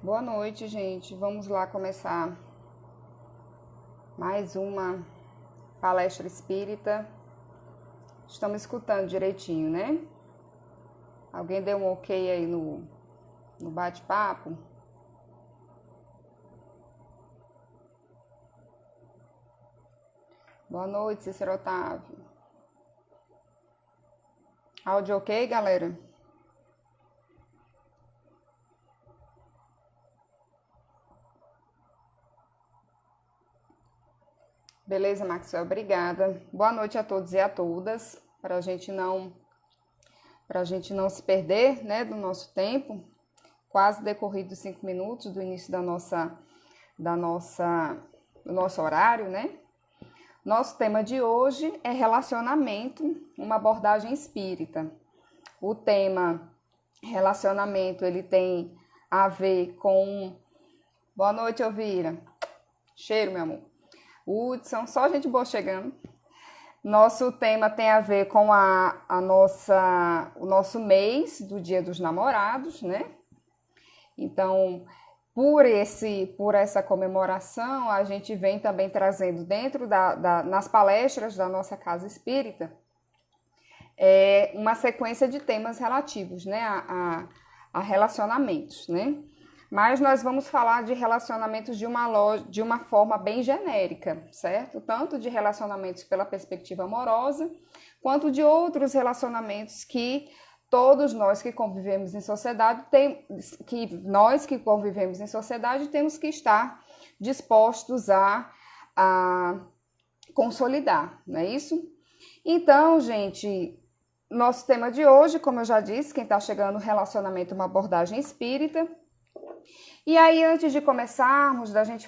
Boa noite, gente. Vamos lá começar mais uma palestra espírita. Estamos escutando direitinho, né? Alguém deu um ok aí no bate-papo? Boa noite, Cícero Otávio. Áudio ok, galera? Beleza, Maxwell, obrigada. Boa noite a todos e a todas. Para a gente não se perder, né, do nosso tempo, quase decorrido 5 minutos do início do nosso horário, né? Nosso tema de hoje é relacionamento, uma abordagem espírita. O tema relacionamento, ele tem a ver com... Boa noite, Elvira. Cheiro, meu amor. Hudson, só gente boa chegando. Nosso tema tem a ver com o nosso mês do Dia dos Namorados, né? Então, por essa comemoração, a gente vem também trazendo dentro nas palestras da nossa Casa Espírita uma sequência de temas relativos, né, a relacionamentos, né? Mas nós vamos falar de relacionamentos de uma forma bem genérica, certo? Tanto de relacionamentos pela perspectiva amorosa, quanto de outros relacionamentos que todos nós que convivemos em sociedade, temos que estar dispostos a consolidar, não é isso? Então, gente, nosso tema de hoje, como eu já disse, quem está chegando, relacionamento, uma abordagem espírita. E aí, antes de começarmos, da gente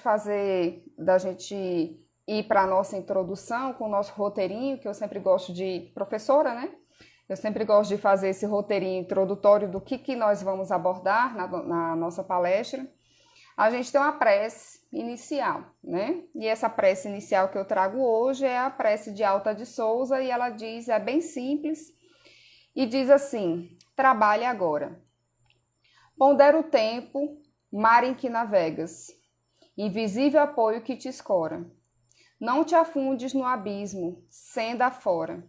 ir para a nossa introdução com o nosso roteirinho, que eu sempre gosto de... Professora, né? Eu sempre gosto de fazer esse roteirinho introdutório do que nós vamos abordar na nossa palestra. A gente tem uma prece inicial, né? E essa prece inicial que eu trago hoje é a prece de Alta de Souza, e ela diz, é bem simples, e diz assim: trabalhe agora. Pondera o tempo, mar em que navegas, invisível apoio que te escora. Não te afundes no abismo, senda afora,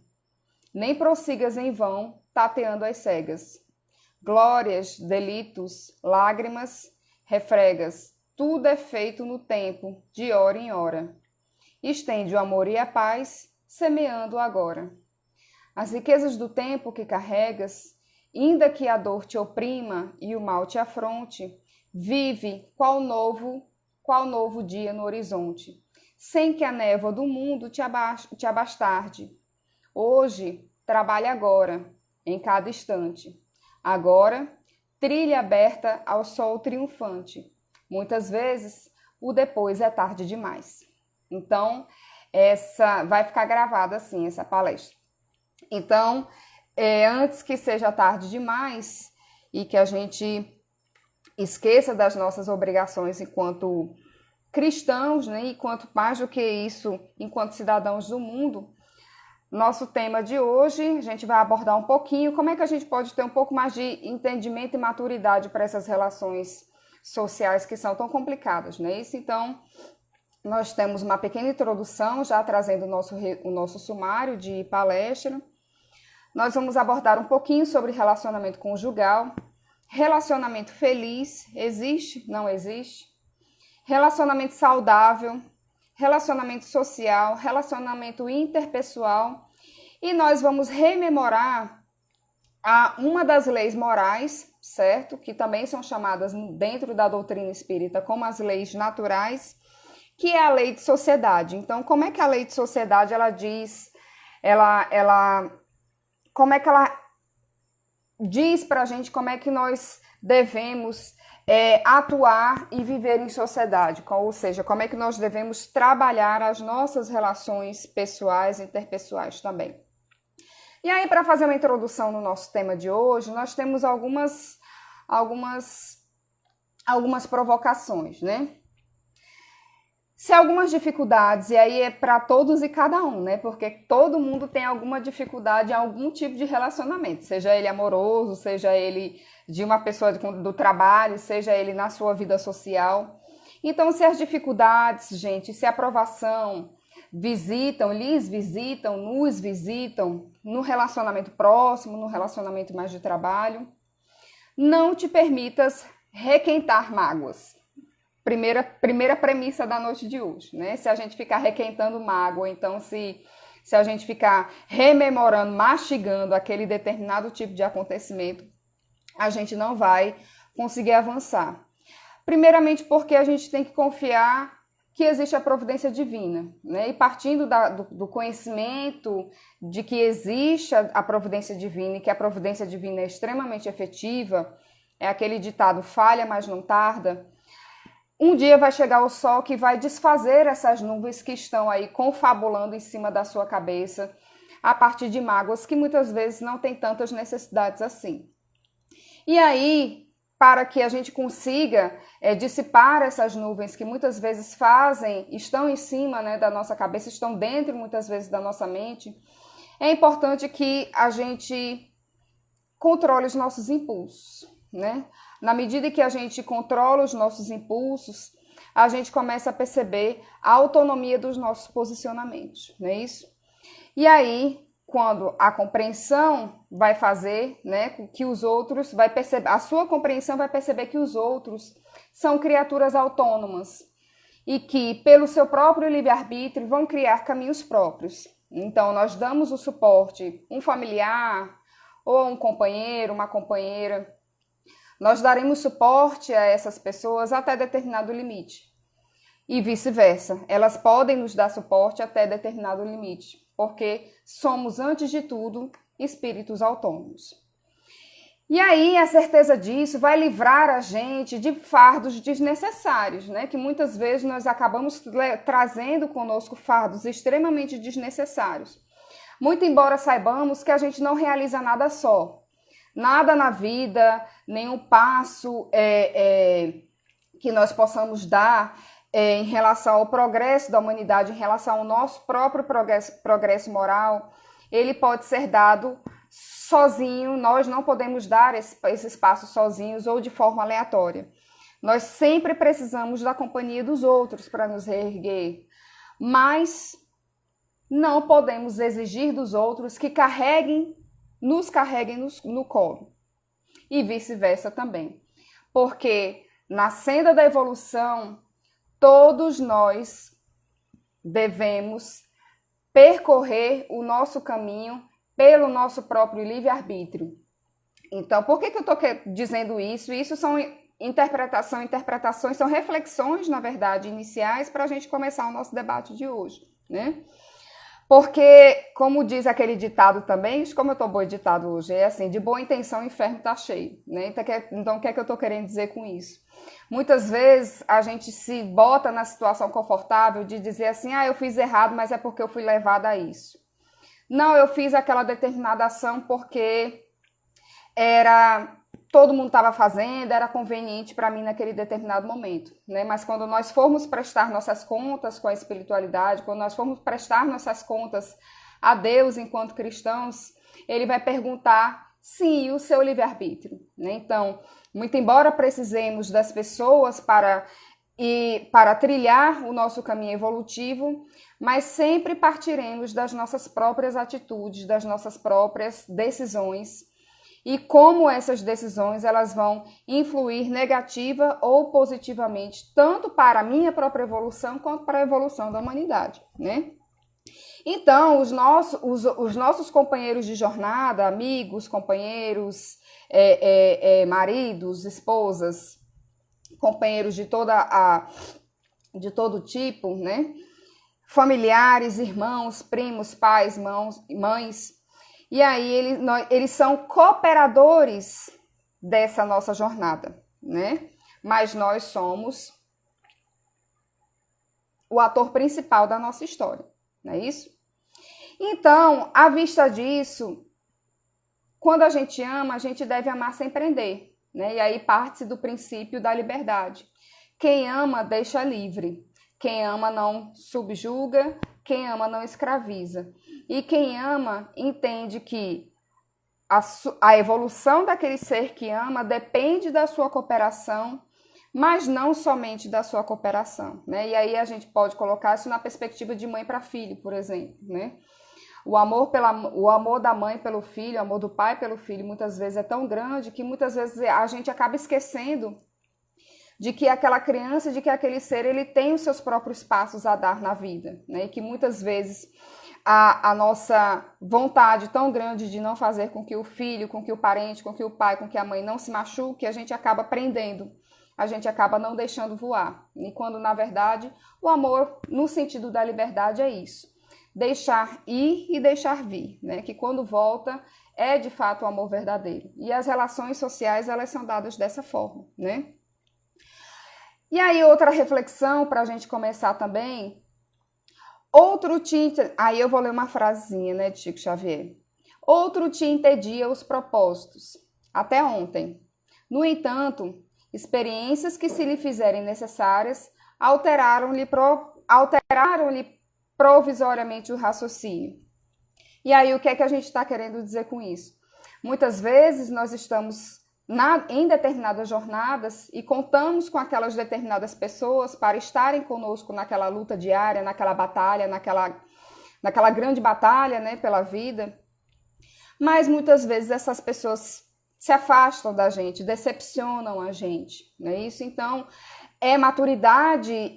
nem prossigas em vão, tateando as cegas. Glórias, delitos, lágrimas, refregas, tudo é feito no tempo, de hora em hora. Estende o amor e a paz, semeando agora. As riquezas do tempo que carregas, ainda que a dor te oprima e o mal te afronte, vive qual novo dia no horizonte, sem que a névoa do mundo te abastarde. Hoje, trabalhe agora, em cada instante. Agora, trilha aberta ao sol triunfante. Muitas vezes, o depois é tarde demais. Então, essa vai ficar gravada assim, essa palestra. Então, antes que seja tarde demais e que a gente esqueça das nossas obrigações enquanto cristãos, né, e quanto mais do que isso, enquanto cidadãos do mundo, nosso tema de hoje, a gente vai abordar um pouquinho como é que a gente pode ter um pouco mais de entendimento e maturidade para essas relações sociais que são tão complicadas, não é isso? Então, nós temos uma pequena introdução, já trazendo o nosso sumário de palestra. Nós vamos abordar um pouquinho sobre relacionamento conjugal, relacionamento feliz, existe, não existe, relacionamento saudável, relacionamento social, relacionamento interpessoal, e nós vamos rememorar uma das leis morais, certo? Que também são chamadas dentro da doutrina espírita como as leis naturais, que é a lei de sociedade. Então, como é que a lei de sociedade, ela diz, como é que ela diz pra gente como é que nós devemos atuar e viver em sociedade, ou seja, como é que nós devemos trabalhar as nossas relações pessoais e interpessoais também. E aí, para fazer uma introdução no nosso tema de hoje, nós temos algumas provocações, né? Se algumas dificuldades, e aí é para todos e cada um, né? Porque todo mundo tem alguma dificuldade em algum tipo de relacionamento, seja ele amoroso, seja ele de uma pessoa do trabalho, seja ele na sua vida social. Então, se as dificuldades, gente, se a aprovação lhes visitam, nos visitam, no relacionamento próximo, no relacionamento mais de trabalho, não te permitas requentar mágoas. Primeira premissa da noite de hoje, né? Se a gente ficar requentando mágoa, então se a gente ficar rememorando, mastigando aquele determinado tipo de acontecimento, a gente não vai conseguir avançar. Primeiramente porque a gente tem que confiar que existe a providência divina, né? E partindo do conhecimento de que existe a providência divina e que a providência divina é extremamente efetiva, é aquele ditado, falha, mas não tarda. Um dia vai chegar o sol que vai desfazer essas nuvens que estão aí confabulando em cima da sua cabeça a partir de mágoas que muitas vezes não tem tantas necessidades assim. E aí, para que a gente consiga dissipar essas nuvens que muitas vezes estão em cima, né, da nossa cabeça, estão dentro muitas vezes da nossa mente, é importante que a gente controle os nossos impulsos, né? Na medida que a gente controla os nossos impulsos, a gente começa a perceber a autonomia dos nossos posicionamentos, não é isso? E aí, quando a compreensão vai fazer, né, que os outros vai perceber, a sua compreensão vai perceber que os outros são criaturas autônomas e que, pelo seu próprio livre-arbítrio, vão criar caminhos próprios. Então, nós damos o suporte, um familiar ou um companheiro, uma companheira. Nós daremos suporte a essas pessoas até determinado limite. E vice-versa. Elas podem nos dar suporte até determinado limite, porque somos, antes de tudo, espíritos autônomos. E aí, a certeza disso vai livrar a gente de fardos desnecessários, né? Que muitas vezes nós acabamos trazendo conosco fardos extremamente desnecessários. Muito embora saibamos que a gente não realiza nada só. Nada na vida, nenhum passo que nós possamos dar em relação ao progresso da humanidade, em relação ao nosso próprio progresso moral, ele pode ser dado sozinho. Nós não podemos dar esses passos sozinhos ou de forma aleatória. Nós sempre precisamos da companhia dos outros para nos reerguer, mas não podemos exigir dos outros que nos carreguem no colo. E vice-versa também. Porque na senda da evolução, todos nós devemos percorrer o nosso caminho pelo nosso próprio livre-arbítrio. Então, por que eu estou dizendo isso? Isso são interpretações, são reflexões, na verdade, iniciais para a gente começar o nosso debate de hoje, né? Porque, como diz aquele ditado também, como eu estou boa de ditado hoje, é assim, de boa intenção o inferno está cheio, né? Então, o que é que eu estou querendo dizer com isso? Muitas vezes a gente se bota na situação confortável de dizer assim, eu fiz errado, mas é porque eu fui levada a isso. Não, eu fiz aquela determinada ação porque todo mundo estava fazendo, era conveniente para mim naquele determinado momento, né? Mas quando nós formos prestar nossas contas com a espiritualidade, quando nós formos prestar nossas contas a Deus enquanto cristãos, ele vai perguntar, sim, o seu livre-arbítrio, né? Então, muito embora precisemos das pessoas para trilhar o nosso caminho evolutivo, mas sempre partiremos das nossas próprias atitudes, das nossas próprias decisões, e como essas decisões elas vão influir negativa ou positivamente, tanto para a minha própria evolução, quanto para a evolução da humanidade, né? Então, os nossos companheiros de jornada, amigos, companheiros, maridos, esposas, companheiros de todo tipo, né? Familiares, irmãos, primos, pais, mães. E aí eles são cooperadores dessa nossa jornada, né? Mas nós somos o ator principal da nossa história, não é isso? Então, à vista disso, quando a gente ama, a gente deve amar sem prender, né? E aí parte-se do princípio da liberdade. Quem ama, deixa livre. Quem ama não subjuga, quem ama não escraviza. E quem ama entende que a evolução daquele ser que ama depende da sua cooperação, mas não somente da sua cooperação, né? E aí a gente pode colocar isso na perspectiva de mãe para filho, por exemplo, né? O amor da mãe pelo filho, o amor do pai pelo filho, muitas vezes é tão grande que muitas vezes a gente acaba esquecendo de que aquela criança, de que aquele ser, ele tem os seus próprios passos a dar na vida, né? E que muitas vezes a nossa vontade tão grande de não fazer com que o filho, com que o parente, com que o pai, com que a mãe não se machuque, a gente acaba prendendo, a gente acaba não deixando voar. E quando, na verdade, o amor, no sentido da liberdade, é isso. Deixar ir e deixar vir, né? Que quando volta, é de fato o amor verdadeiro. E as relações sociais, elas são dadas dessa forma, né? E aí, outra reflexão para a gente começar também. Aí eu vou ler uma frasezinha, né, de Chico Xavier. Outro te entedia os propósitos, até ontem. No entanto, experiências que se lhe fizerem necessárias alteraram-lhe provisoriamente o raciocínio. E aí, o que é que a gente está querendo dizer com isso? Muitas vezes nós estamos em determinadas jornadas e contamos com aquelas determinadas pessoas para estarem conosco naquela luta diária, naquela batalha, naquela grande batalha, né, pela vida. Mas muitas vezes essas pessoas se afastam da gente, decepcionam a gente, não é isso? Então, é maturidade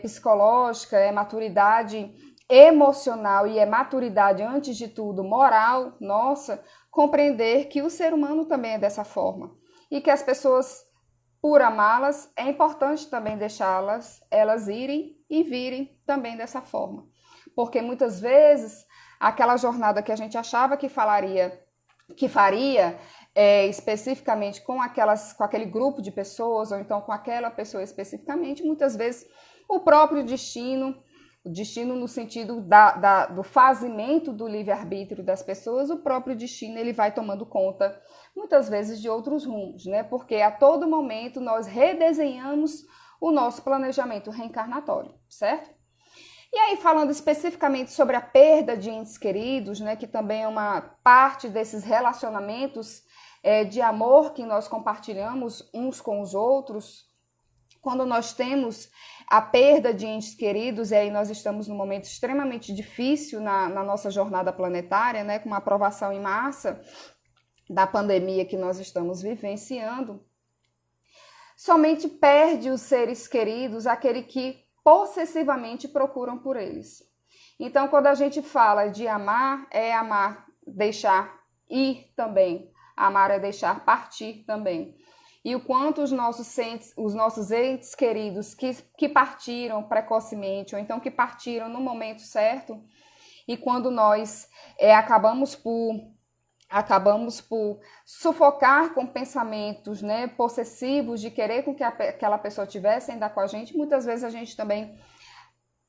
psicológica, é maturidade emocional e é maturidade, antes de tudo, moral, nossa, compreender que o ser humano também é dessa forma e que as pessoas, por amá-las, é importante também elas irem e virem também dessa forma. Porque muitas vezes aquela jornada que a gente achava que faria especificamente com aquele grupo de pessoas, ou então com aquela pessoa especificamente, muitas vezes o próprio destino no sentido do fazimento do livre-arbítrio das pessoas, o próprio destino ele vai tomando conta, muitas vezes, de outros rumos, né? Porque a todo momento nós redesenhamos o nosso planejamento reencarnatório, certo? E aí, falando especificamente sobre a perda de entes queridos, né, que também é uma parte desses relacionamentos de amor que nós compartilhamos uns com os outros, quando nós temos a perda de entes queridos, e aí nós estamos num momento extremamente difícil na nossa jornada planetária, né, com uma aprovação em massa da pandemia que nós estamos vivenciando, somente perde os seres queridos aquele que possessivamente procuram por eles. Então, quando a gente fala de amar, é amar, deixar ir também. Amar é deixar partir também. E o quanto os nossos entes queridos que partiram precocemente, ou então que partiram no momento certo, e quando nós acabamos por sufocar com pensamentos, né, possessivos de querer com que aquela pessoa tivesse ainda com a gente, muitas vezes a gente também,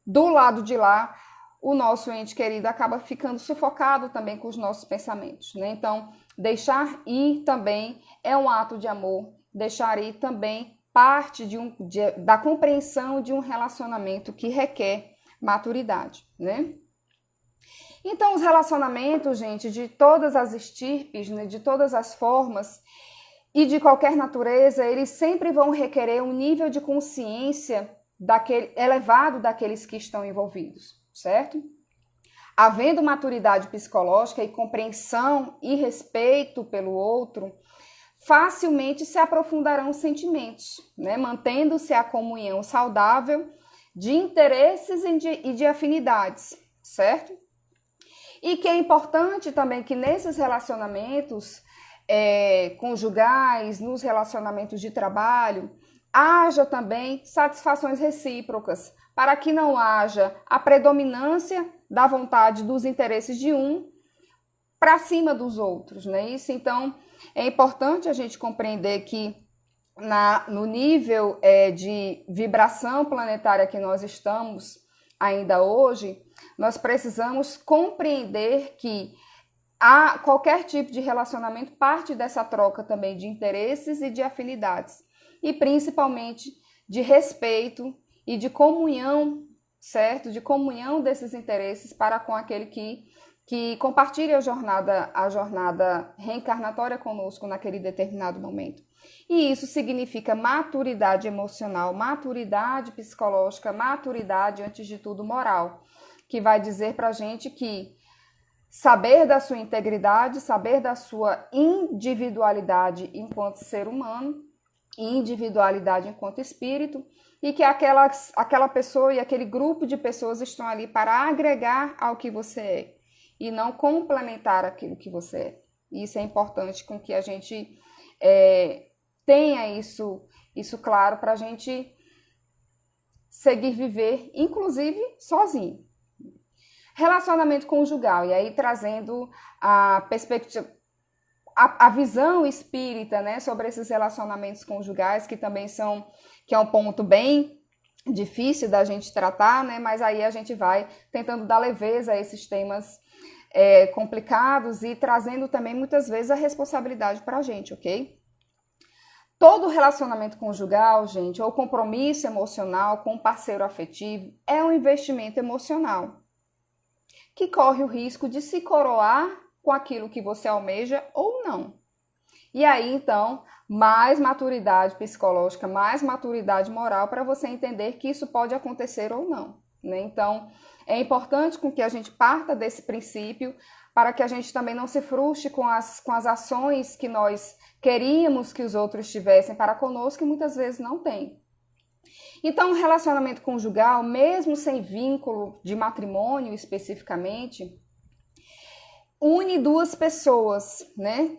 do lado de lá, o nosso ente querido acaba ficando sufocado também com os nossos pensamentos, né? Então, deixar ir também é um ato de amor, deixar ir também parte da compreensão de um relacionamento que requer maturidade, né? Então, os relacionamentos, gente, de todas as estirpes, né, de todas as formas e de qualquer natureza, eles sempre vão requerer um nível de consciência elevado daqueles que estão envolvidos, certo? Havendo maturidade psicológica e compreensão e respeito pelo outro, facilmente se aprofundarão os sentimentos, né, mantendo-se a comunhão saudável de interesses e de afinidades, certo? E que é importante também que nesses relacionamentos conjugais, nos relacionamentos de trabalho, haja também satisfações recíprocas, para que não haja a predominância da vontade dos interesses de um para cima dos outros, né? Isso, então, é importante a gente compreender que no nível de vibração planetária que nós estamos ainda hoje, nós precisamos compreender que qualquer tipo de relacionamento parte dessa troca também de interesses e de afinidades, e principalmente de respeito e de comunhão, certo? De comunhão desses interesses para com aquele que compartilha a jornada reencarnatória conosco naquele determinado momento. E isso significa maturidade emocional, maturidade psicológica, maturidade, antes de tudo, moral, que vai dizer para a gente que saber da sua integridade, saber da sua individualidade enquanto ser humano, e individualidade enquanto espírito, e que aquela pessoa e aquele grupo de pessoas estão ali para agregar ao que você é, e não complementar aquilo que você é. Isso é importante com que a gente tenha isso claro para a gente seguir viver, inclusive sozinho. Relacionamento conjugal, e aí trazendo a perspectiva, a visão espírita, né, sobre esses relacionamentos conjugais, que também que é um ponto bem difícil da gente tratar, né, mas aí a gente vai tentando dar leveza a esses temas complicados e trazendo também muitas vezes a responsabilidade para a gente, ok? Todo relacionamento conjugal, gente, ou compromisso emocional com um parceiro afetivo é um investimento emocional que corre o risco de se coroar com aquilo que você almeja ou não. E aí, então, mais maturidade psicológica, mais maturidade moral para você entender que isso pode acontecer ou não, né? Então, é importante com que a gente parta desse princípio para que a gente também não se frustre com as ações que nós queríamos que os outros tivessem para conosco e muitas vezes não tem. Então, o relacionamento conjugal, mesmo sem vínculo de matrimônio especificamente, une duas pessoas, né?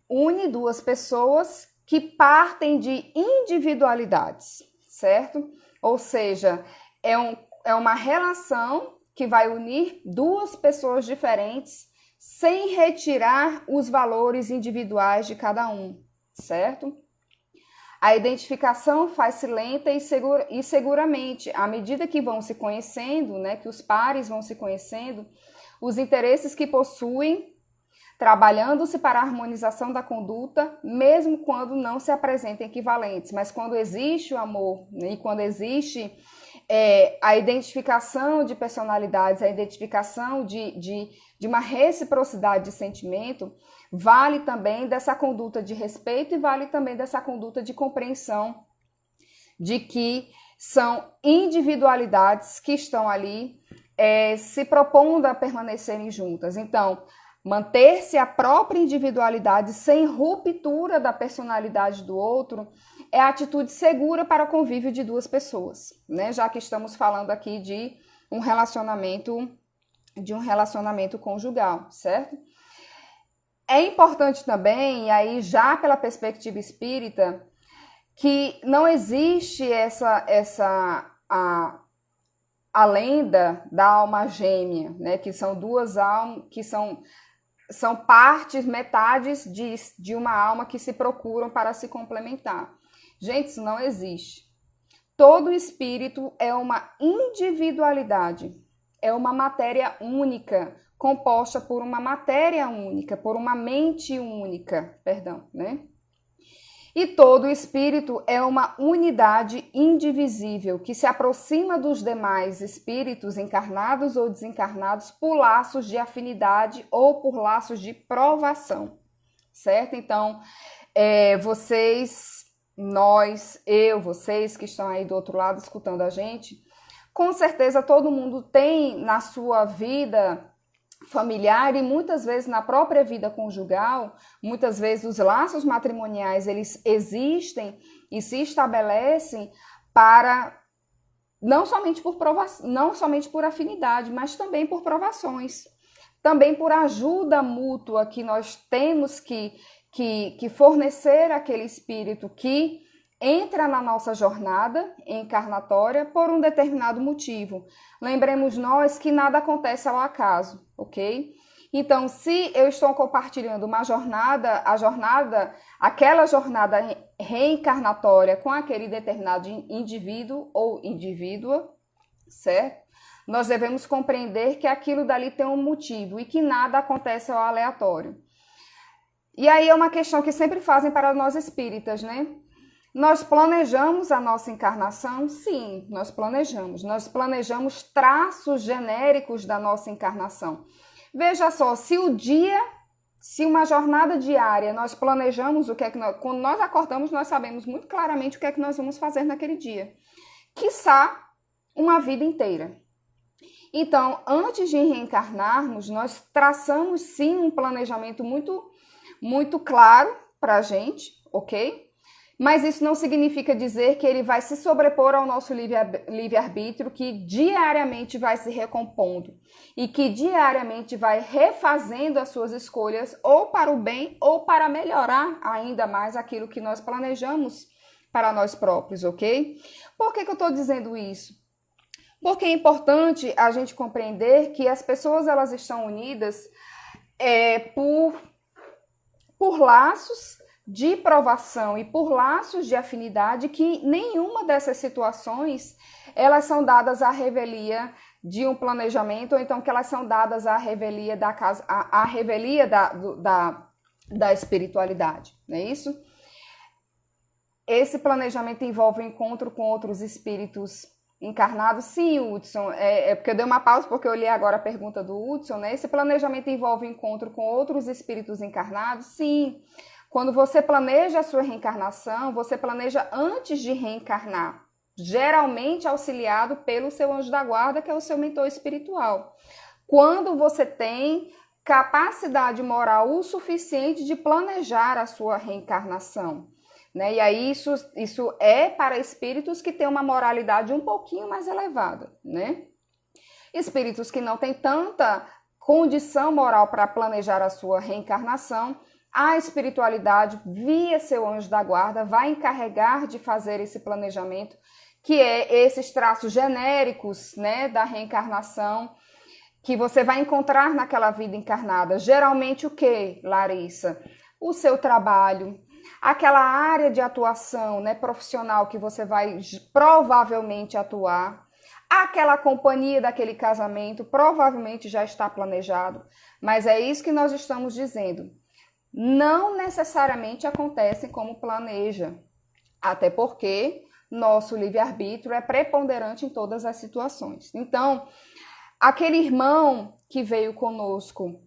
Une duas pessoas que partem de individualidades, certo? Ou seja, é uma relação que vai unir duas pessoas diferentes sem retirar os valores individuais de cada um, certo? A identificação faz-se lenta e seguramente, à medida que vão se conhecendo, né, que os pares vão se conhecendo, os interesses que possuem, trabalhando-se para a harmonização da conduta, mesmo quando não se apresentem equivalentes. Mas quando existe o amor, né, e quando existe a identificação de personalidades, a identificação de uma reciprocidade de sentimento, vale também dessa conduta de respeito e vale também dessa conduta de compreensão de que são individualidades que estão ali se propondo a permanecerem juntas. Então, manter-se a própria individualidade sem ruptura da personalidade do outro é a atitude segura para o convívio de duas pessoas, né? Já que estamos falando aqui de um relacionamento conjugal, certo? É importante também, e aí já pela perspectiva espírita, que não existe a lenda da alma gêmea, né? Que são duas almas, que são partes, metades de uma alma que se procuram para se complementar. Gente, isso não existe. Todo espírito é uma individualidade, é uma matéria única, composta por uma matéria única, por uma mente única, né? E todo espírito é uma unidade indivisível que se aproxima dos demais espíritos encarnados ou desencarnados por laços de afinidade ou por laços de provação, certo? Então, vocês que estão aí do outro lado escutando a gente, com certeza todo mundo tem na sua vida familiar e muitas vezes na própria vida conjugal, muitas vezes os laços matrimoniais, eles existem e se estabelecem para não somente por afinidade, mas também por provações, também por ajuda mútua que nós temos que fornecer àquele espírito que entra na nossa jornada encarnatória por um determinado motivo. Lembremos nós que nada acontece ao acaso, ok? Então, se eu estou compartilhando uma jornada, aquela jornada reencarnatória com aquele determinado indivíduo ou indivídua, certo? Nós devemos compreender que aquilo dali tem um motivo e que nada acontece ao aleatório. E aí é uma questão que sempre fazem para nós espíritas, né? Nós planejamos a nossa encarnação? Sim, nós planejamos. Nós planejamos traços genéricos da nossa encarnação. Veja só, se uma jornada diária nós planejamos o que é que quando nós acordamos, nós sabemos muito claramente o que é que nós vamos fazer naquele dia. Quiçá uma vida inteira. Então, antes de reencarnarmos, nós traçamos sim um planejamento muito claro para a gente, ok? Mas isso não significa dizer que ele vai se sobrepor ao nosso livre-arbítrio, que diariamente vai se recompondo e que diariamente vai refazendo as suas escolhas ou para o bem ou para melhorar ainda mais aquilo que nós planejamos para nós próprios, ok? Por que eu estou dizendo isso? Porque é importante a gente compreender que as pessoas elas estão unidas por laços de provação e por laços de afinidade, que nenhuma dessas situações elas são dadas à revelia de um planejamento, ou então que elas são dadas à revelia da espiritualidade, não é isso? Esse planejamento envolve o encontro com outros espíritos encarnados? Sim, Hudson, porque eu dei uma pausa porque eu li agora a pergunta do Hudson, né? Esse planejamento envolve o encontro com outros espíritos encarnados? Sim. Quando você planeja a sua reencarnação, você planeja antes de reencarnar, geralmente auxiliado pelo seu anjo da guarda, que é o seu mentor espiritual. Quando você tem capacidade moral o suficiente de planejar a sua reencarnação, né? E aí isso é para espíritos que têm uma moralidade um pouquinho mais elevada, né? Espíritos que não têm tanta condição moral para planejar a sua reencarnação, a espiritualidade, via seu anjo da guarda, vai encarregar de fazer esse planejamento, que é esses traços genéricos, né, da reencarnação, que você vai encontrar naquela vida encarnada. Geralmente o quê, Larissa? O seu trabalho, aquela área de atuação, né, profissional que você vai provavelmente atuar, aquela companhia daquele casamento provavelmente já está planejado, mas é isso que nós estamos dizendo. Não necessariamente acontecem como planeja, até porque nosso livre-arbítrio é preponderante em todas as situações. Então, aquele irmão que veio conosco,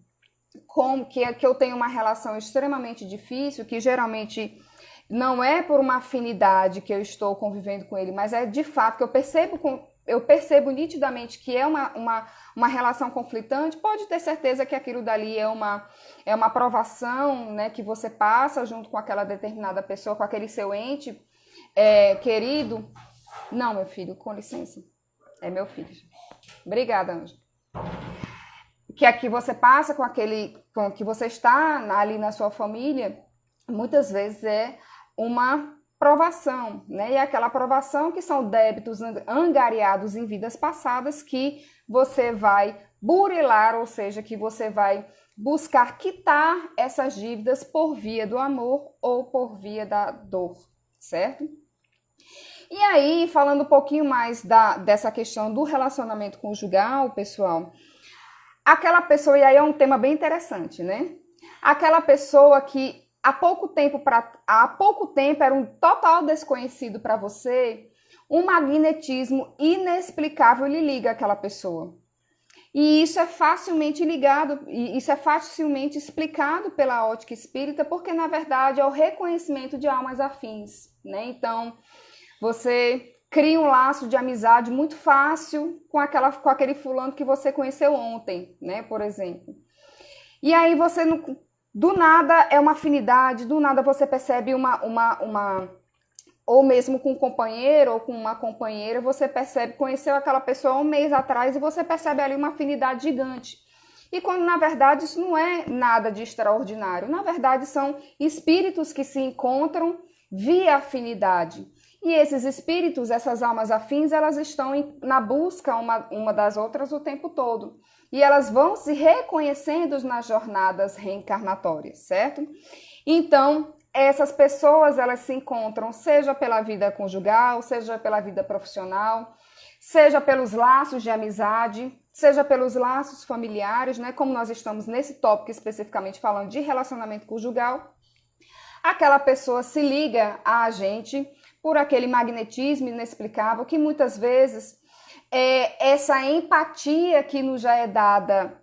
que eu tenho uma relação extremamente difícil, que geralmente não é por uma afinidade que eu estou convivendo com ele, mas é de fato que eu percebo nitidamente que é uma relação conflitante. Pode ter certeza que aquilo dali é uma provação, né, que você passa junto com aquela determinada pessoa, com aquele seu ente querido. Não, meu filho, com licença. É meu filho. Obrigada, Ângela. Que aqui você passa com que você está ali na sua família, muitas vezes é uma provação, né? E aquela provação que são débitos angariados em vidas passadas que você vai burilar, ou seja, que você vai buscar quitar essas dívidas por via do amor ou por via da dor, certo? E aí, falando um pouquinho mais dessa questão do relacionamento conjugal, pessoal, aquela pessoa, e aí é um tema bem interessante, né? Aquela pessoa que há pouco tempo era um total desconhecido para você, um magnetismo inexplicável lhe liga aquela pessoa. E isso é facilmente ligado, e isso é facilmente explicado pela ótica espírita, porque na verdade é o reconhecimento de almas afins, né? Então, você cria um laço de amizade muito fácil com aquele fulano que você conheceu ontem, né, por exemplo. E aí você, do nada, é uma afinidade, do nada você percebe ou mesmo com um companheiro ou com uma companheira, você conheceu aquela pessoa um mês atrás e você percebe ali uma afinidade gigante. E quando, na verdade, isso não é nada de extraordinário. Na verdade, são espíritos que se encontram via afinidade. E esses espíritos, essas almas afins, elas estão na busca uma das outras o tempo todo. E elas vão se reconhecendo nas jornadas reencarnatórias, certo? Então, essas pessoas, elas se encontram, seja pela vida conjugal, seja pela vida profissional, seja pelos laços de amizade, seja pelos laços familiares, né? Como nós estamos nesse tópico especificamente falando de relacionamento conjugal. aquela pessoa se liga a gente por aquele magnetismo inexplicável que muitas vezes é essa empatia que nos já é dada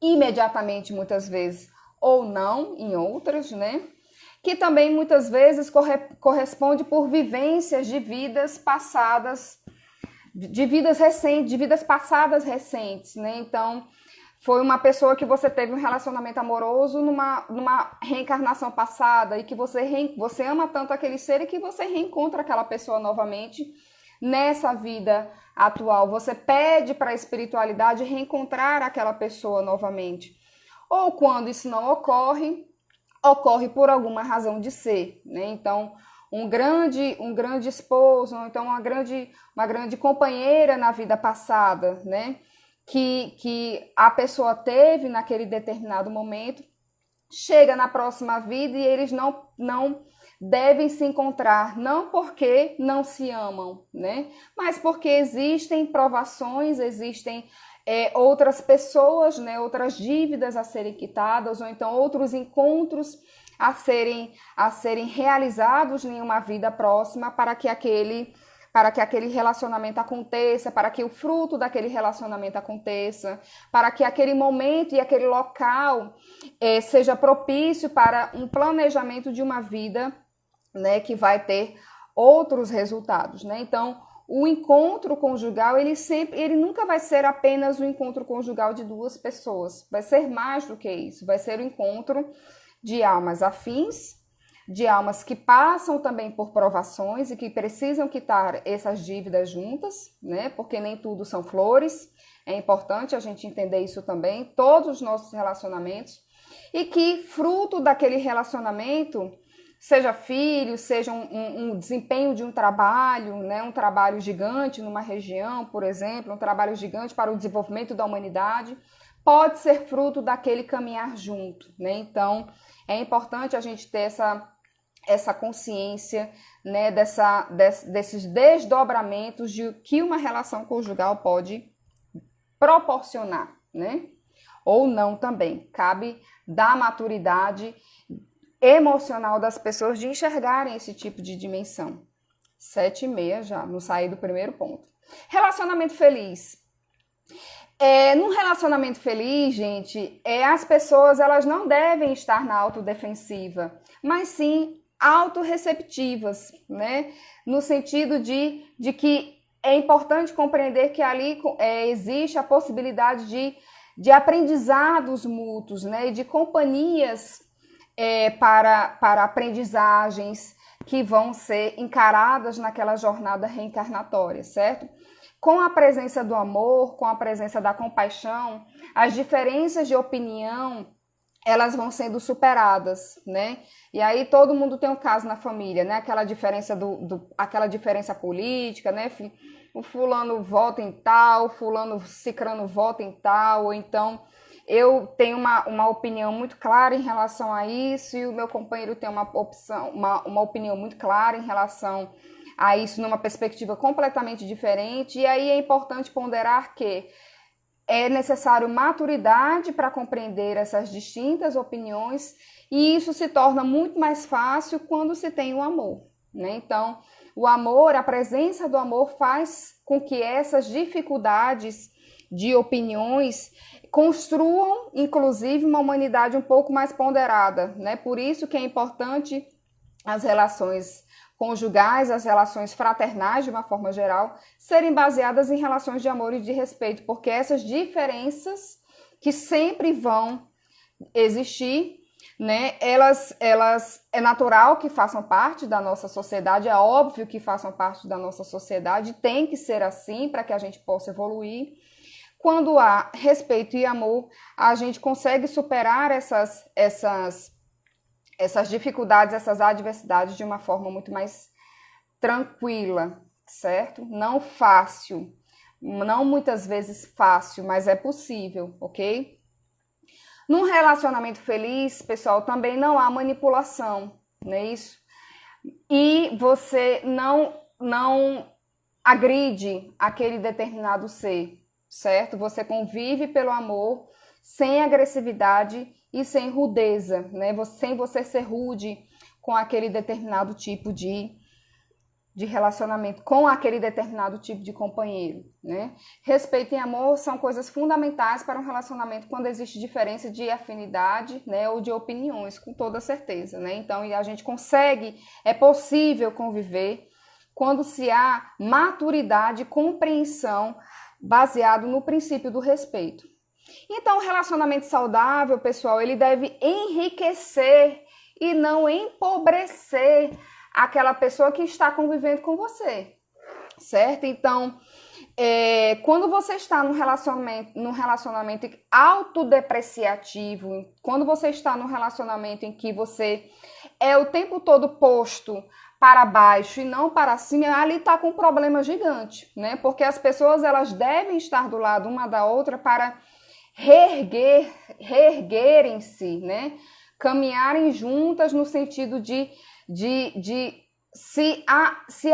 imediatamente, muitas vezes, ou não, em outras, né? Que também muitas vezes corresponde por vivências de vidas passadas, de vidas recentes, de vidas passadas recentes, né? Então, foi uma pessoa que você teve um relacionamento amoroso numa reencarnação passada e que você ama tanto aquele ser e que você reencontra aquela pessoa novamente nessa vida atual. Você pede para a espiritualidade reencontrar aquela pessoa novamente. Ou quando isso não ocorre, ocorre por alguma razão de ser, né? Então, um grande esposo, ou então uma grande companheira na vida passada, né? Que a pessoa teve naquele determinado momento, chega na próxima vida e eles não devem se encontrar, não porque não se amam, né? Mas porque existem provações, existem outras pessoas, né? Outras dívidas a serem quitadas, ou então outros encontros a serem realizados em uma vida próxima para que aquele relacionamento aconteça, para que o fruto daquele relacionamento aconteça, para que aquele momento e aquele local seja propício para um planejamento de uma vida, né, que vai ter outros resultados, né? Então, o encontro conjugal, ele nunca vai ser apenas o encontro conjugal de duas pessoas, vai ser mais do que isso, vai ser o encontro de almas afins, de almas que passam também por provações e que precisam quitar essas dívidas juntas, né? Porque nem tudo são flores. É importante a gente entender isso também, todos os nossos relacionamentos, e que fruto daquele relacionamento, seja filho, seja um desempenho de um trabalho, né? Um trabalho gigante numa região, por exemplo, um trabalho gigante para o desenvolvimento da humanidade, pode ser fruto daquele caminhar junto, né? Então, é importante a gente ter essa consciência, né, desses desdobramentos de que uma relação conjugal pode proporcionar, né? Ou não também. Cabe da maturidade emocional das pessoas de enxergarem esse tipo de dimensão. 7:30 já, não saí do primeiro ponto. Relacionamento feliz. Num relacionamento feliz, gente, as pessoas elas não devem estar na autodefensiva, mas sim autorreceptivas, né? No sentido de que é importante compreender que ali existe a possibilidade de aprendizados mútuos, né? E de companhias para aprendizagens que vão ser encaradas naquela jornada reencarnatória, certo? Com a presença do amor, com a presença da compaixão, as diferenças de opinião, elas vão sendo superadas, né? E aí todo mundo tem um caso na família, né? Aquela diferença aquela diferença política, né? O fulano vota em tal, fulano cicrano vota em tal, ou então eu tenho uma opinião muito clara em relação a isso e o meu companheiro tem uma opinião muito clara em relação a isso numa perspectiva completamente diferente. E aí é importante ponderar que é necessário maturidade para compreender essas distintas opiniões e isso se torna muito mais fácil quando se tem o amor, né? Então, o amor, a presença do amor faz com que essas dificuldades de opiniões construam, inclusive, uma humanidade um pouco mais ponderada, né? Por isso que é importante as relações conjugais, as relações fraternais, de uma forma geral, serem baseadas em relações de amor e de respeito, porque essas diferenças que sempre vão existir, né, elas é natural que façam parte da nossa sociedade, é óbvio que façam parte da nossa sociedade, tem que ser assim para que a gente possa evoluir. Quando há respeito e amor, a gente consegue superar essas dificuldades, essas adversidades de uma forma muito mais tranquila, certo? Não fácil, não muitas vezes fácil, mas é possível, ok? Num relacionamento feliz, pessoal, também não há manipulação, não é isso? E você não agride aquele determinado ser, certo? Você convive pelo amor, sem agressividade e sem rudeza, né? Sem você ser rude com aquele determinado tipo de relacionamento, com aquele determinado tipo de companheiro, né? Respeito e amor são coisas fundamentais para um relacionamento quando existe diferença de afinidade, né, ou de opiniões, com toda certeza, né? Então, a gente consegue, é possível conviver quando se há maturidade e compreensão baseado no princípio do respeito. Então, o relacionamento saudável, pessoal, ele deve enriquecer e não empobrecer aquela pessoa que está convivendo com você, certo? Então, quando você está num relacionamento autodepreciativo, quando você está num relacionamento em que você é o tempo todo posto para baixo e não para cima, ali está com um problema gigante, né? Porque as pessoas, elas devem estar do lado uma da outra para reerguerem-se, né? Caminharem juntas no sentido de se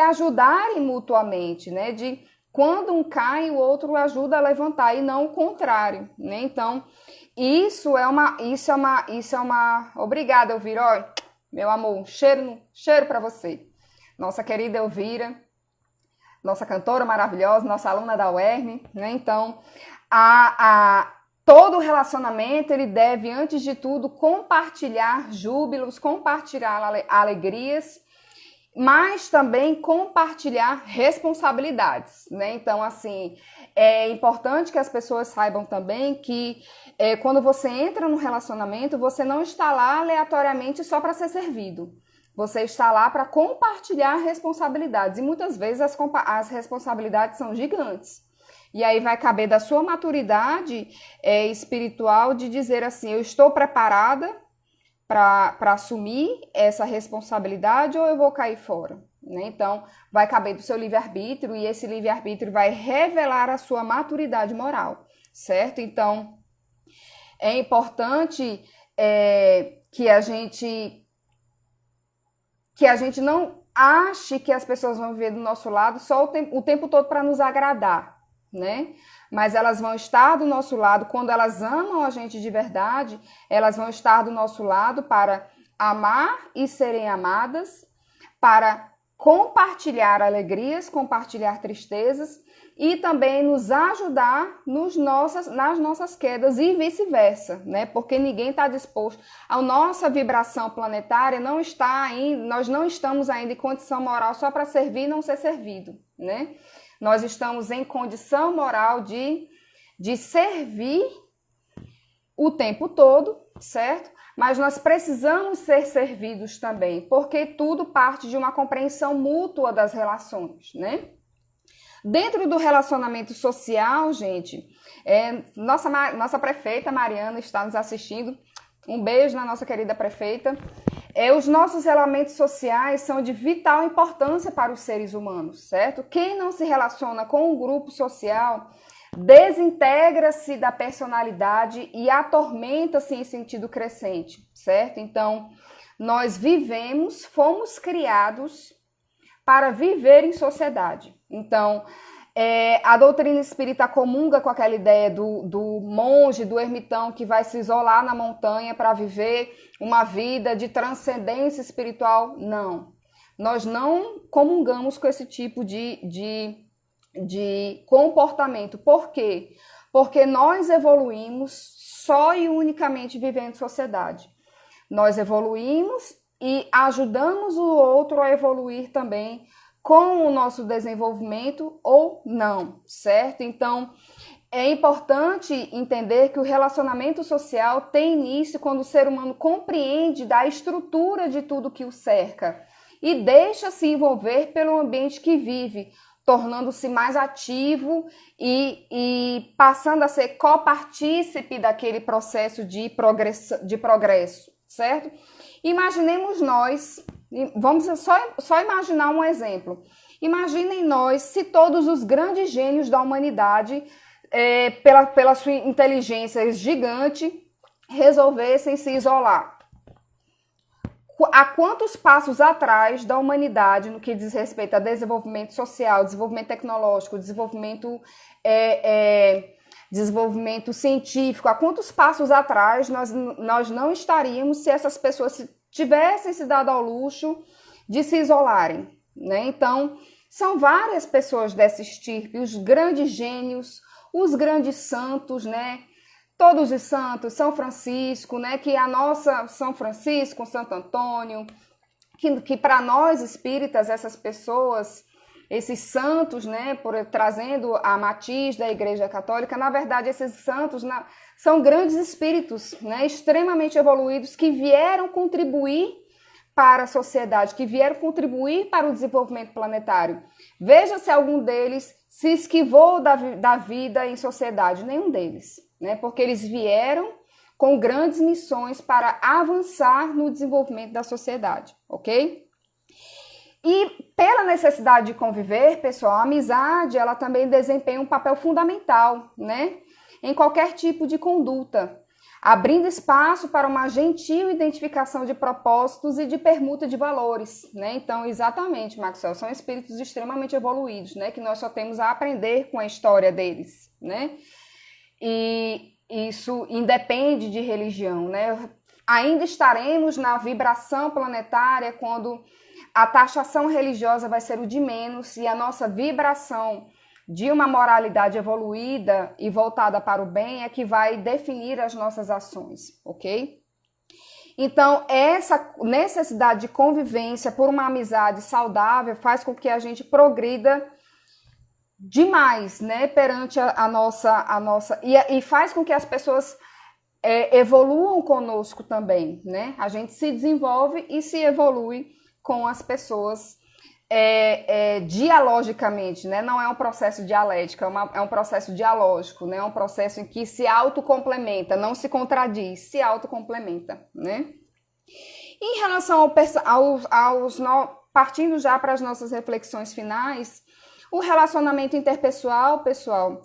ajudarem mutuamente, né? De quando um cai, o outro ajuda a levantar e não o contrário, né? Então, isso é uma... Obrigada, Elvira, ó, meu amor, um cheiro para você. Nossa querida Elvira, nossa cantora maravilhosa, nossa aluna da UERN, né? Então, todo relacionamento, ele deve, antes de tudo, compartilhar júbilos, compartilhar alegrias, mas também compartilhar responsabilidades, né? Então, assim, é importante que as pessoas saibam também que quando você entra no relacionamento, você não está lá aleatoriamente só para ser servido. Você está lá para compartilhar responsabilidades, e muitas vezes as responsabilidades são gigantes. E aí vai caber da sua maturidade espiritual de dizer assim, eu estou preparada para assumir essa responsabilidade ou eu vou cair fora, né? Então, vai caber do seu livre-arbítrio, e esse livre-arbítrio vai revelar a sua maturidade moral, certo? Então, é importante que a gente não ache que as pessoas vão viver do nosso lado só o tempo todo para nos agradar, né? Mas elas vão estar do nosso lado quando elas amam a gente de verdade. Elas vão estar do nosso lado para amar e serem amadas, para compartilhar alegrias, compartilhar tristezas e também nos ajudar nas nossas quedas e vice-versa, né? Porque ninguém está disposto. A nossa vibração planetária não está ainda, nós não estamos ainda em condição moral só para servir e não ser servido, né? Nós estamos em condição moral de servir o tempo todo, certo? Mas nós precisamos ser servidos também, porque tudo parte de uma compreensão mútua das relações, né? Dentro do relacionamento social, gente, nossa prefeita Mariana está nos assistindo. Um beijo na nossa querida prefeita. Os nossos elementos sociais são de vital importância para os seres humanos, certo? Quem não se relaciona com um grupo social desintegra-se da personalidade e atormenta-se em sentido crescente, certo? Então, nós fomos criados para viver em sociedade. Então, a doutrina espírita comunga com aquela ideia do monge, do ermitão que vai se isolar na montanha para viver uma vida de transcendência espiritual. Não. Nós não comungamos com esse tipo de comportamento. Por quê? Porque nós evoluímos só e unicamente vivendo em sociedade. Nós evoluímos e ajudamos o outro a evoluir também com o nosso desenvolvimento ou não, certo? Então, é importante entender que o relacionamento social tem início quando o ser humano compreende da estrutura de tudo que o cerca e deixa-se envolver pelo ambiente que vive, tornando-se mais ativo e passando a ser copartícipe daquele processo de progresso, certo? Imaginemos nós, vamos só imaginar um exemplo. Imaginem nós se todos os grandes gênios da humanidade, pela sua inteligência gigante, resolvessem se isolar. Há quantos passos atrás da humanidade no que diz respeito a desenvolvimento social, desenvolvimento tecnológico, desenvolvimento científico, há quantos passos atrás nós não estaríamos se essas pessoas tivessem se dado ao luxo de se isolarem, né? Então, são várias pessoas dessa estirpe, os grandes gênios, os grandes santos, né? Todos os santos, São Francisco, né? Que a nossa São Francisco, Santo Antônio, que para nós espíritas, essas pessoas, esses santos, né? Trazendo a matiz da Igreja Católica, na verdade, esses santos são grandes espíritos, né? Extremamente evoluídos que vieram contribuir para a sociedade, que vieram contribuir para o desenvolvimento planetário. Veja se algum deles se esquivou da vida em sociedade. Nenhum deles, né? Porque eles vieram com grandes missões para avançar no desenvolvimento da sociedade, ok? E pela necessidade de conviver, pessoal, a amizade, ela também desempenha um papel fundamental, né? Em qualquer tipo de conduta, abrindo espaço para uma gentil identificação de propósitos e de permuta de valores, né? Então, exatamente, Maxwell, são espíritos extremamente evoluídos, né? Que nós só temos a aprender com a história deles, né? E isso independe de religião, né? Ainda estaremos na vibração planetária quando a taxação religiosa vai ser o de menos e a nossa vibração de uma moralidade evoluída e voltada para o bem é que vai definir as nossas ações, ok? Então, essa necessidade de convivência por uma amizade saudável faz com que a gente progrida demais, né, perante a nossa e faz com que as pessoas evoluam conosco também, né? A gente se desenvolve e se evolui com as pessoas dialogicamente, né? Não é um processo dialético, é um processo dialógico, né? É um processo em que se autocomplementa, não se contradiz, se autocomplementa, né? Em relação partindo já para as nossas reflexões finais, o relacionamento interpessoal, pessoal,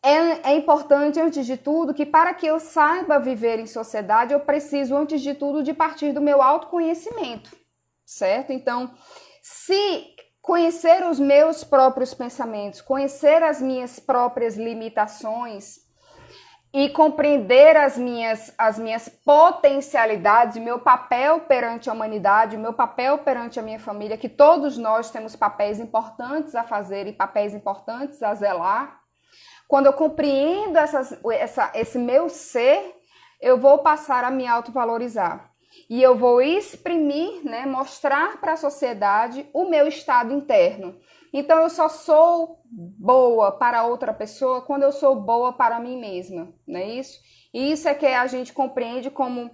é importante, antes de tudo, que para que eu saiba viver em sociedade, eu preciso, antes de tudo, de partir do meu autoconhecimento, certo? Então, se conhecer os meus próprios pensamentos, conhecer as minhas próprias limitações e compreender as minhas potencialidades, o meu papel perante a humanidade, o meu papel perante a minha família, que todos nós temos papéis importantes a fazer e papéis importantes a zelar. Quando eu compreendo esse meu ser, eu vou passar a me autovalorizar. E eu vou exprimir, né, mostrar para a sociedade o meu estado interno. Então, eu só sou boa para outra pessoa quando eu sou boa para mim mesma, não é isso? E isso é que a gente compreende como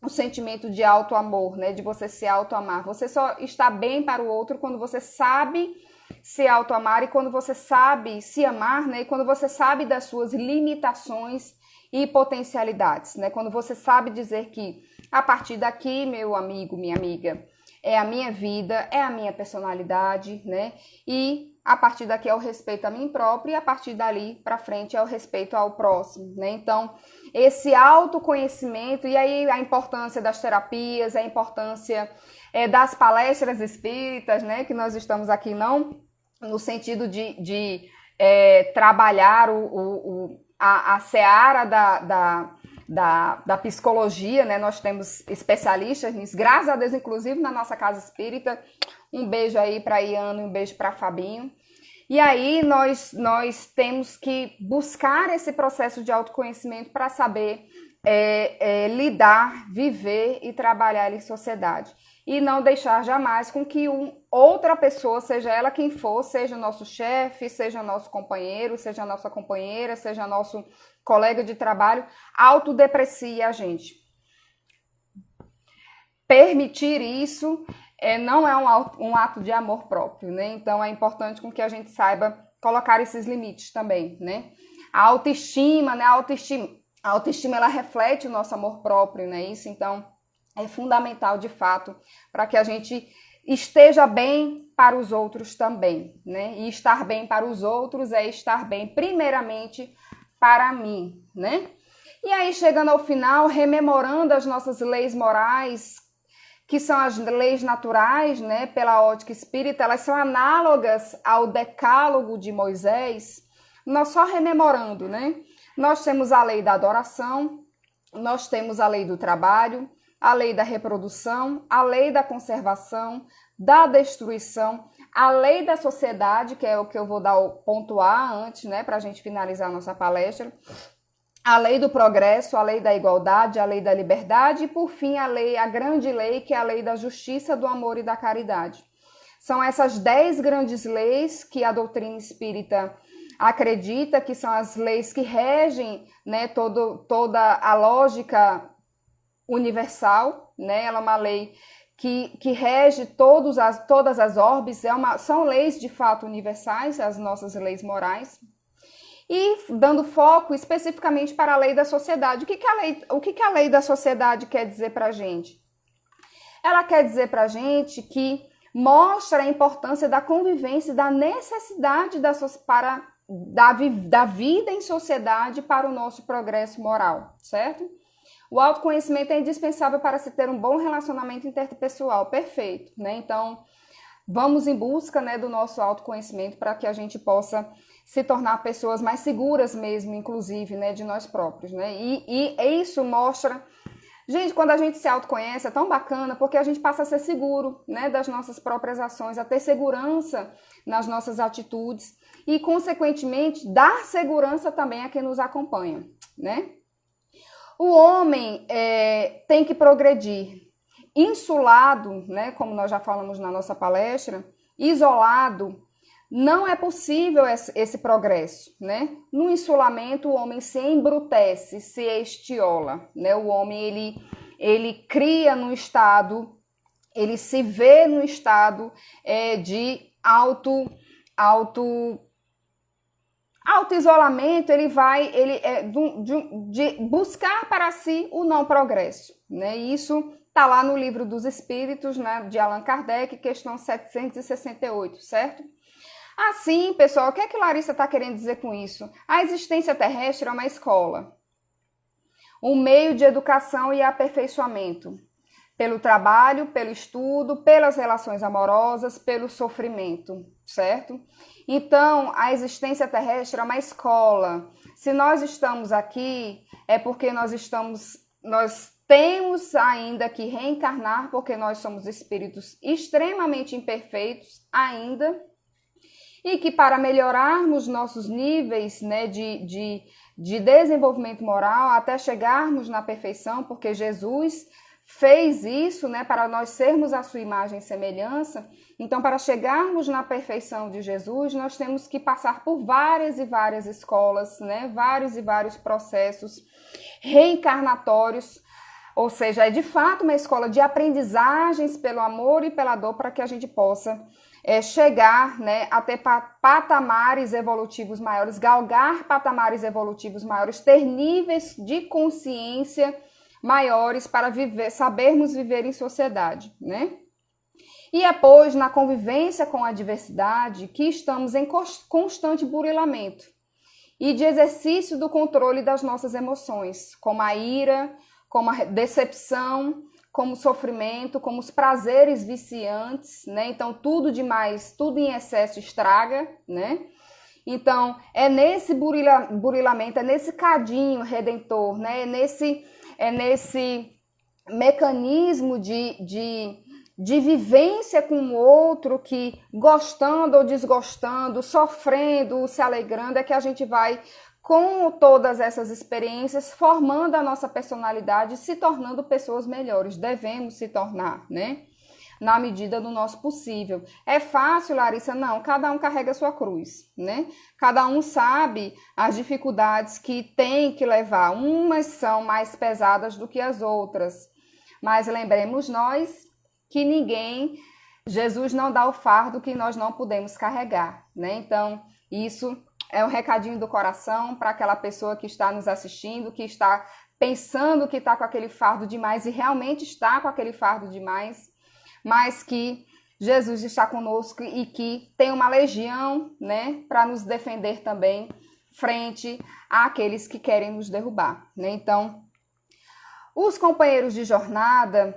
o sentimento de auto-amor, né, de você se auto-amar. Você só está bem para o outro quando você sabe se auto-amar e quando você sabe se amar, né, e quando você sabe das suas limitações e potencialidades, né, quando você sabe dizer que a partir daqui, meu amigo, minha amiga, é a minha vida, é a minha personalidade, né? E a partir daqui é o respeito a mim próprio e a partir dali para frente é o respeito ao próximo, né? Então, esse autoconhecimento e aí a importância das terapias, a importância das palestras espíritas, né? Que nós estamos aqui não no sentido de trabalhar a seara da psicologia, né? Nós temos especialistas nisso, graças a Deus, inclusive na nossa casa espírita. Um beijo aí para Iana e um beijo para Fabinho. E aí nós temos que buscar esse processo de autoconhecimento para saber lidar, viver e trabalhar em sociedade. E não deixar jamais com que outra pessoa, seja ela quem for, seja nosso chefe, seja nosso companheiro, seja nossa companheira, seja nosso colega de trabalho, autodeprecie a gente. Permitir isso não é um ato de amor próprio, né? Então é importante com que a gente saiba colocar esses limites também, né? A autoestima, né? A autoestima ela reflete o nosso amor próprio, né? Isso então é fundamental de fato para que a gente esteja bem para os outros também, né? E estar bem para os outros é estar bem primeiramente para mim, né? E aí, chegando ao final, rememorando as nossas leis morais, que são as leis naturais, né? Pela ótica espírita, elas são análogas ao decálogo de Moisés. Nós só rememorando, né? Nós temos a lei da adoração, nós temos a lei do trabalho, a lei da reprodução, a lei da conservação, da destruição, a lei da sociedade, que é o que eu vou dar o ponto A antes, né, para a gente finalizar a nossa palestra, a lei do progresso, a lei da igualdade, a lei da liberdade e, por fim, a grande lei, que é a lei da justiça, do amor e da caridade. São essas 10 grandes leis que a doutrina espírita acredita que são as leis que regem, né, toda a lógica universal, né? Ela é uma lei que rege todas as orbes, são leis de fato universais, as nossas leis morais. E dando foco especificamente para a lei da sociedade. O que a lei da sociedade quer dizer para a gente? Ela quer dizer para a gente que mostra a importância da convivência e da necessidade da vida em sociedade para o nosso progresso moral, certo? O autoconhecimento é indispensável para se ter um bom relacionamento interpessoal, perfeito, né? Então, vamos em busca, né, do nosso autoconhecimento para que a gente possa se tornar pessoas mais seguras mesmo, inclusive, né, de nós próprios, né? E isso mostra... Gente, quando a gente se autoconhece é tão bacana porque a gente passa a ser seguro, né, das nossas próprias ações, a ter segurança nas nossas atitudes e, consequentemente, dar segurança também a quem nos acompanha, né? O homem tem que progredir. Insulado, né, como nós já falamos na nossa palestra, isolado, não é possível esse progresso, né? No insulamento, o homem se embrutece, se estiola, né? O homem, ele cria no estado, ele se vê no estado de auto-isolamento, de buscar para si o não progresso, né? Isso está lá no Livro dos Espíritos, né, de Allan Kardec, questão 768, certo? Assim, pessoal, o que é que Larissa está querendo dizer com isso? A existência terrestre é uma escola, um meio de educação e aperfeiçoamento, pelo trabalho, pelo estudo, pelas relações amorosas, pelo sofrimento, certo? Então, a existência terrestre é uma escola. Se nós estamos aqui, é porque nós temos ainda que reencarnar, porque nós somos espíritos extremamente imperfeitos ainda, e que para melhorarmos nossos níveis, né, de desenvolvimento moral, até chegarmos na perfeição, porque Jesus fez isso, né, para nós sermos a sua imagem e semelhança. Então, para chegarmos na perfeição de Jesus, nós temos que passar por várias e várias escolas, né, vários e vários processos reencarnatórios, ou seja, é de fato uma escola de aprendizagens pelo amor e pela dor para que a gente possa chegar, né, a ter patamares evolutivos maiores, galgar patamares evolutivos maiores, ter níveis de consciência maiores para sabermos viver em sociedade, né? E é, pois, na convivência com a diversidade que estamos em constante burilamento e de exercício do controle das nossas emoções, como a ira, como a decepção, como o sofrimento, como os prazeres viciantes, né? Então, tudo demais, tudo em excesso estraga, né? Então, é nesse burilamento, é nesse cadinho redentor, né? É nesse mecanismo de vivência com o outro que, gostando ou desgostando, sofrendo ou se alegrando, é que a gente vai, com todas essas experiências, formando a nossa personalidade, se tornando pessoas melhores. Devemos se tornar, né? Na medida do nosso possível. É fácil, Larissa? Não, cada um carrega a sua cruz, né? Cada um sabe as dificuldades que tem que levar. Umas são mais pesadas do que as outras. Mas lembremos nós que Jesus não dá o fardo que nós não podemos carregar, né? Então, isso é um recadinho do coração para aquela pessoa que está nos assistindo, que está pensando que está com aquele fardo demais e realmente está com aquele fardo demais, mas que Jesus está conosco e que tem uma legião, né, para nos defender também frente àqueles que querem nos derrubar, né? Então, os companheiros de jornada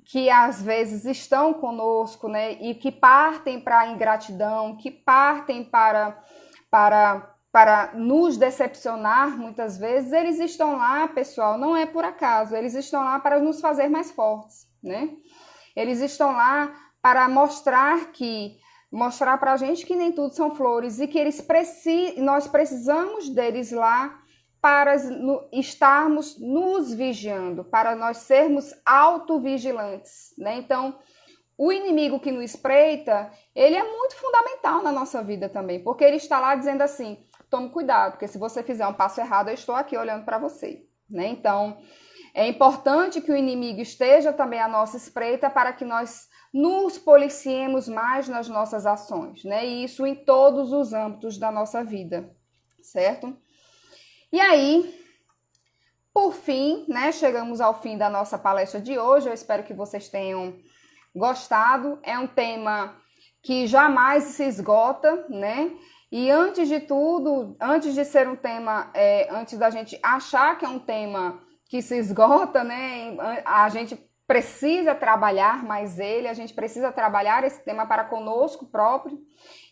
que às vezes estão conosco, né, e que partem para a ingratidão, que partem para para nos decepcionar muitas vezes, eles estão lá, pessoal, não é por acaso, eles estão lá para nos fazer mais fortes, né? Eles estão lá para mostrar para a gente que nem tudo são flores e que nós precisamos deles lá para estarmos nos vigiando, para nós sermos autovigilantes, né? Então, o inimigo que nos espreita, ele é muito fundamental na nossa vida também, porque ele está lá dizendo assim, tome cuidado, porque se você fizer um passo errado, eu estou aqui olhando para você, né? Então, é importante que o inimigo esteja também à nossa espreita para que nós nos policiemos mais nas nossas ações, né? E isso em todos os âmbitos da nossa vida, certo? E aí, por fim, né, chegamos ao fim da nossa palestra de hoje. Eu espero que vocês tenham gostado. É um tema que jamais se esgota, né? E antes de tudo, antes de ser um tema, antes da gente achar que é um tema que se esgota, né? A gente precisa trabalhar mais ele, a gente precisa trabalhar esse tema para conosco próprio,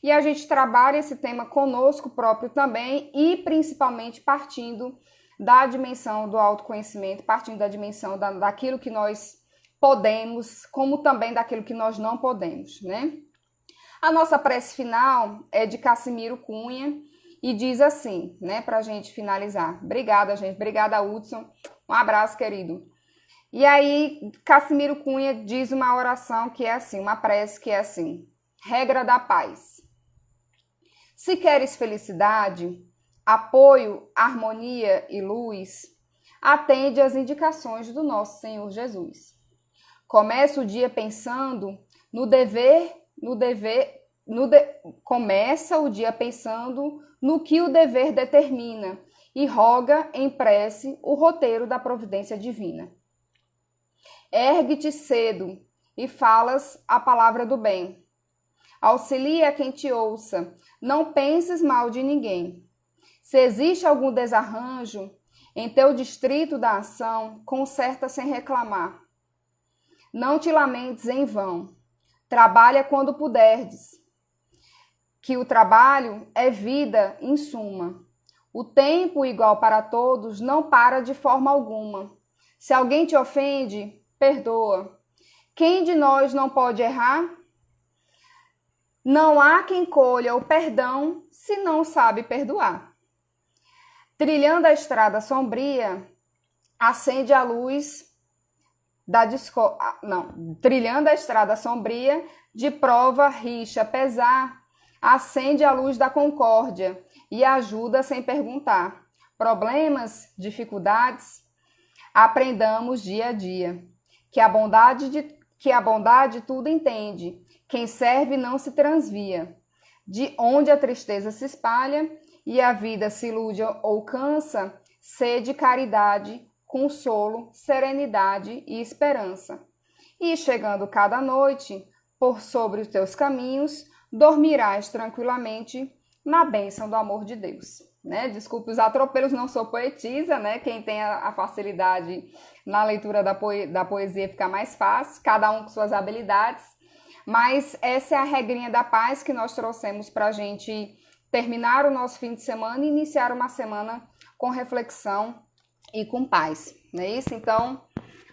e a gente trabalha esse tema conosco próprio também, e principalmente partindo da dimensão do autoconhecimento, partindo da dimensão daquilo que nós podemos, como também daquilo que nós não podemos, né? A nossa prece final é de Cassimiro Cunha e diz assim, né, pra gente finalizar. Obrigada, gente. Obrigada, Hudson. Um abraço, querido. E aí, Cassimiro Cunha diz uma oração que é assim, uma prece que é assim: regra da paz. Se queres felicidade, apoio, harmonia e luz, atende às indicações do nosso Senhor Jesus. Começa o dia pensando começa o dia pensando no que o dever determina e roga em prece o roteiro da providência divina. Ergue-te cedo e falas a palavra do bem. Auxilia quem te ouça, não penses mal de ninguém. Se existe algum desarranjo em teu distrito da ação, conserta sem reclamar. Não te lamentes em vão. Trabalha quando puderdes, que o trabalho é vida em suma. O tempo igual para todos não para de forma alguma. Se alguém te ofende, perdoa. Quem de nós não pode errar? Não há quem colha o perdão se não sabe perdoar. Trilhando a estrada sombria, acende a luz trilhando a estrada sombria, de prova, rixa, pesar, acende a luz da concórdia e ajuda sem perguntar. Problemas, dificuldades, aprendamos dia a dia, que a bondade tudo entende, quem serve não se transvia, de onde a tristeza se espalha e a vida se ilude ou cansa, sede caridade, consolo, serenidade e esperança. E chegando cada noite, por sobre os teus caminhos, dormirás tranquilamente na bênção do amor de Deus. Né? Desculpe os atropelos, não sou poetisa, né? Quem tem a facilidade na leitura da poesia fica mais fácil, cada um com suas habilidades, mas essa é a regrinha da paz que nós trouxemos para a gente terminar o nosso fim de semana e iniciar uma semana com reflexão e com paz, não é isso? Então,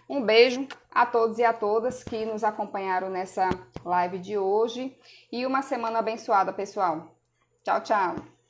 um beijo a todos e a todas que nos acompanharam nessa live de hoje e uma semana abençoada, pessoal. Tchau, tchau!